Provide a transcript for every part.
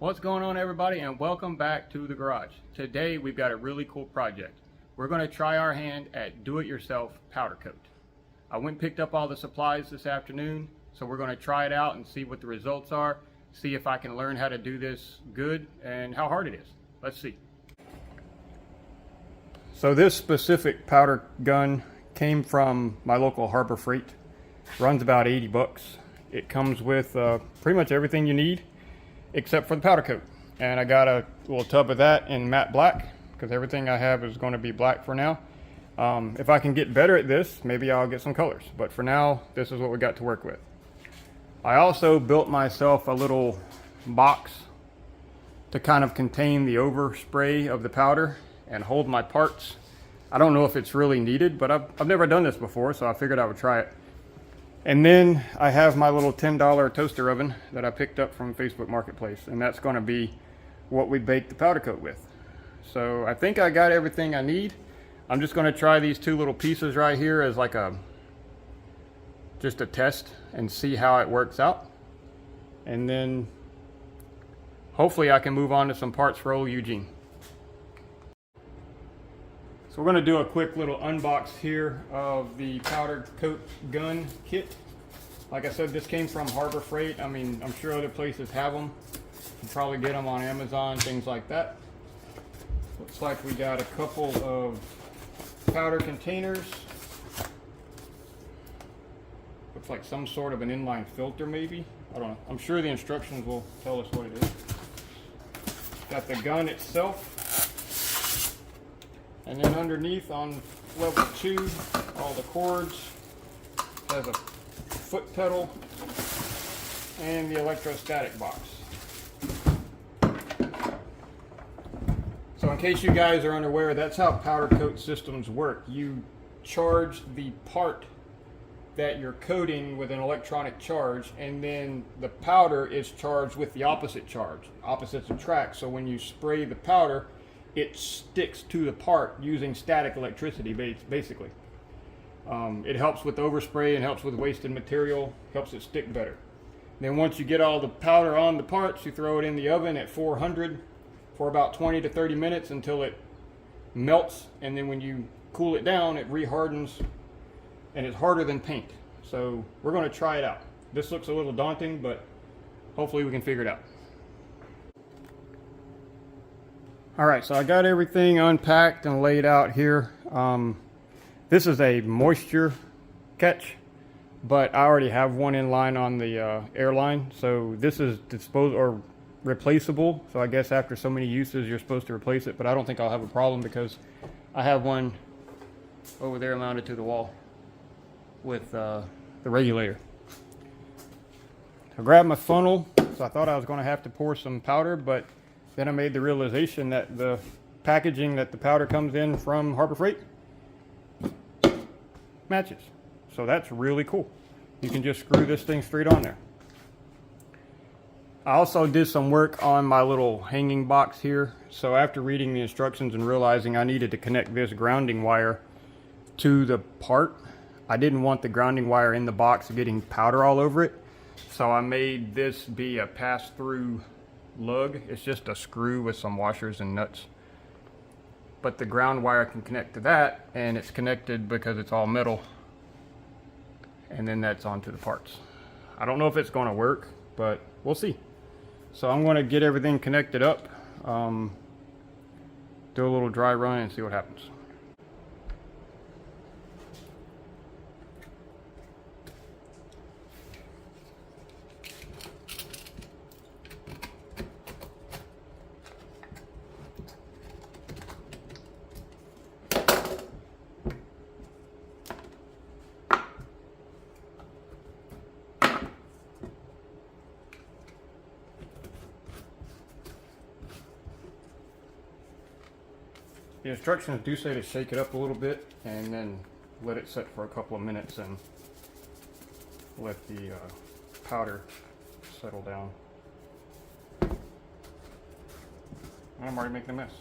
What's going on, everybody, and welcome back to the garage. Today we've got a really cool project. We're going to try our hand at do-it-yourself powder coat. I went and picked up all the supplies this afternoon, so we're going to try it out and see what the results are, see if I can learn how to do this good and how hard it is. Let's see. So this specific powder gun came from my local Harbor Freight. Runs about 80 bucks. It comes with pretty much everything you need except for the powder coat. And I got a little tub of that in matte black because everything I have is going to be black for now. If I can get better at this, maybe I'll get some colors. But for now, this is what we got to work with. I also built myself a little box to kind of contain the overspray of the powder and hold my parts. I don't know if it's really needed, but I've never done this before, so I figured I would try it. And then I have my little $10 toaster oven that I picked up from Facebook Marketplace, and that's going to be what we bake the powder coat with. So I think I got everything I need. I'm just going to try these two little pieces right here as like just a test and see how it works out. And then hopefully I can move on to some parts for old Eugene. So we're going to do a quick little unbox here of the powder coat gun kit. Like I said, this came from Harbor Freight. I mean, I'm sure other places have them. You can probably get them on Amazon, things like that. Looks like we got a couple of powder containers. Looks like some sort of an inline filter maybe. I don't know. I'm sure the instructions will tell us what it is. Got the gun itself. And then underneath on level 2, all the cords, has a foot pedal and the electrostatic box. So in case you guys are unaware, that's how powder coat systems work. You charge the part that you're coating with an electronic charge, and then the powder is charged with the opposite charge. Opposites attract, so when you spray the powder, it sticks to the part using static electricity, basically. It helps with overspray and helps with wasted material, helps it stick better. Then once you get all the powder on the parts, you throw it in the oven at 400 for about 20 to 30 minutes until it melts, and then when you cool it down, it rehardens, and it's harder than paint. So we're going to try it out. This looks a little daunting, but hopefully we can figure it out. Alright, so I got everything unpacked and laid out here. This is a moisture catch, but I already have one in line on the airline, so this is disposable or replaceable. So I guess after so many uses you're supposed to replace it, but I don't think I'll have a problem because I have one over there mounted to the wall with the regulator. I grabbed my funnel, so I thought I was going to have to pour some powder, but then I made the realization that the packaging that the powder comes in from Harbor Freight matches. So that's really cool. You can just screw this thing straight on there. I also did some work on my little hanging box here. So after reading the instructions and realizing I needed to connect this grounding wire to the part, I didn't want the grounding wire in the box getting powder all over it. So I made this be a pass-through lug. It's just a screw with some washers and nuts, but the ground wire can connect to that, and it's connected because it's all metal, and then that's onto the parts. I don't know if it's going to work, but we'll see. So I'm going to get everything connected up, do a little dry run and see what happens. The instructions do say to shake it up a little bit and then let it set for a couple of minutes and let the powder settle down. I'm already making a mess.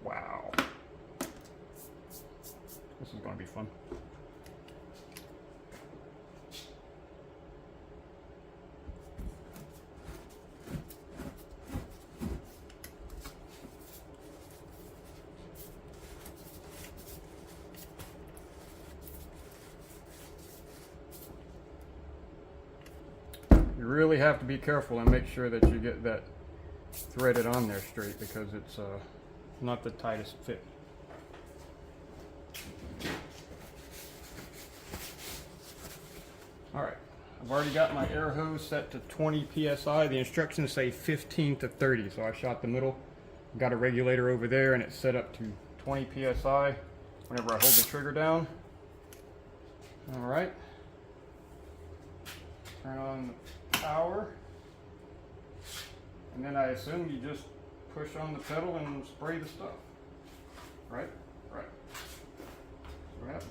Wow. This is going to be fun. You really have to be careful and make sure that you get that threaded on there straight, because it's not the tightest fit. All right, I've already got my air hose set to 20 psi. The instructions say 15 to 30, so I shot the middle. Got a regulator over there, and it's set up to 20 psi whenever I hold the trigger down. All right, turn on the power, and then I assume you just push on the pedal and spray the stuff. Right? Right. That's what happens.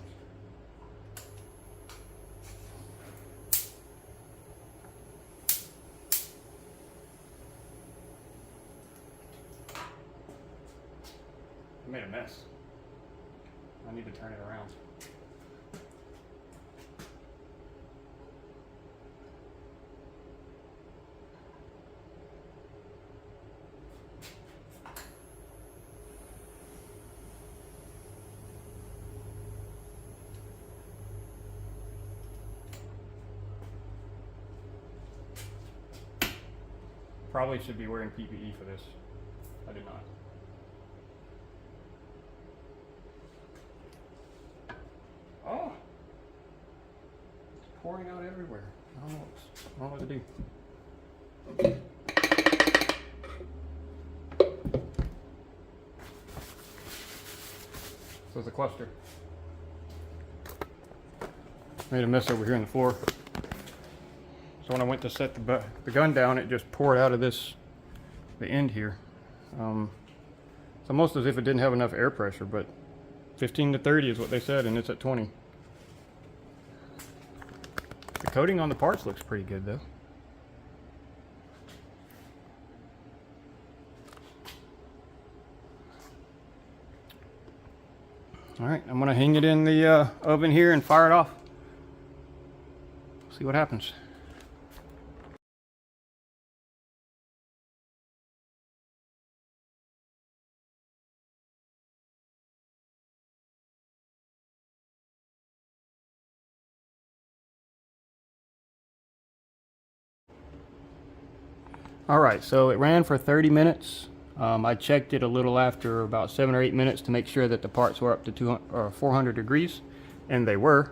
I made a mess. I need to turn it around. Probably should be wearing PPE for this. I did not. Oh! It's pouring out everywhere. I don't know what to do. So it's a cluster. Made a mess over here on the floor. So when I went to set the gun down, it just poured out of the end here. It's almost as if it didn't have enough air pressure, but 15 to 30 is what they said, and it's at 20. The coating on the parts looks pretty good though. All right, I'm gonna hang it in the oven here and fire it off. See what happens. All right, so it ran for 30 minutes. I checked it a little after about 7 or 8 minutes to make sure that the parts were up to 200 or 400 degrees, and they were.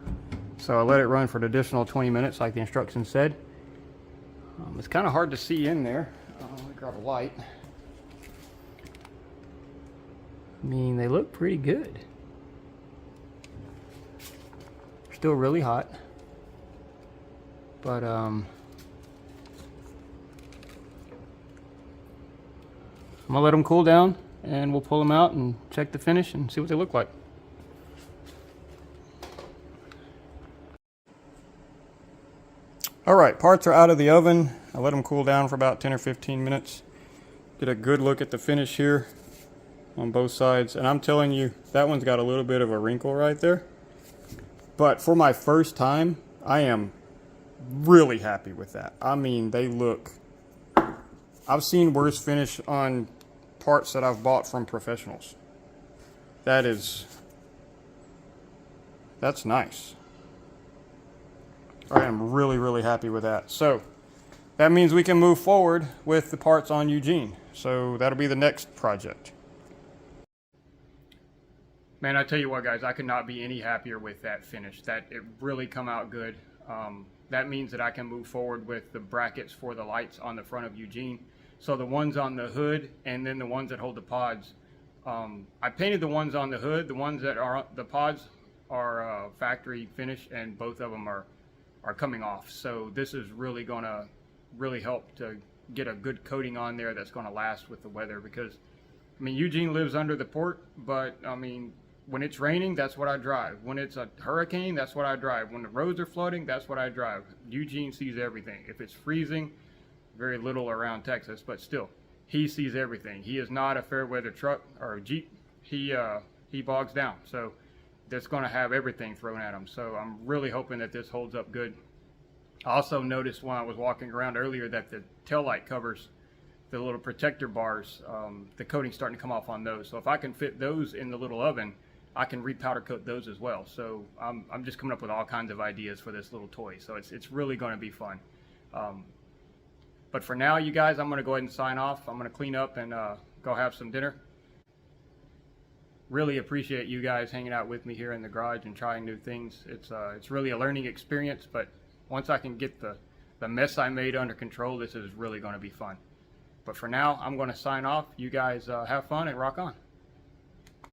So I let it run for an additional 20 minutes like the instructions said. It's kind of hard to see in there. Let me grab a light. I mean, they look pretty good. They're still really hot, but I'm gonna let them cool down, and we'll pull them out and check the finish and see what they look like. All right, parts are out of the oven. I let them cool down for about 10 or 15 minutes. Get a good look at the finish here on both sides. And I'm telling you, that one's got a little bit of a wrinkle right there. But for my first time, I am really happy with that. I mean, they look... I've seen worse finish on parts that I've bought from professionals. That's nice. I am really, really happy with that. So that means we can move forward with the parts on Eugene. So that'll be the next project. Man, I tell you what, guys, I could not be any happier with that finish. It really come out good. That means that I can move forward with the brackets for the lights on the front of Eugene. So the ones on the hood and then the ones that hold the pods. I painted the ones on the hood. The ones that are the pods are factory finish, and both of them are coming off. So this is really gonna help to get a good coating on there that's gonna last with the weather, because I mean, Eugene lives under the port, but I mean, when it's raining, that's what I drive. When it's a hurricane, that's what I drive. When the roads are flooding, that's what I drive. Eugene sees everything. If it's freezing, very little around Texas, but still, he sees everything. He is not a fair weather truck or Jeep. He bogs down. So that's going to have everything thrown at him. So I'm really hoping that this holds up good. I also noticed when I was walking around earlier that the taillight covers, the little protector bars, the coating's starting to come off on those. So if I can fit those in the little oven, I can repowder coat those as well. So I'm just coming up with all kinds of ideas for this little toy. So it's really going to be fun. But for now, you guys, I'm going to go ahead and sign off. I'm going to clean up and go have some dinner. Really appreciate you guys hanging out with me here in the garage and trying new things. It's really a learning experience, but once I can get the mess I made under control, this is really going to be fun. But for now, I'm going to sign off. You guys have fun and rock on.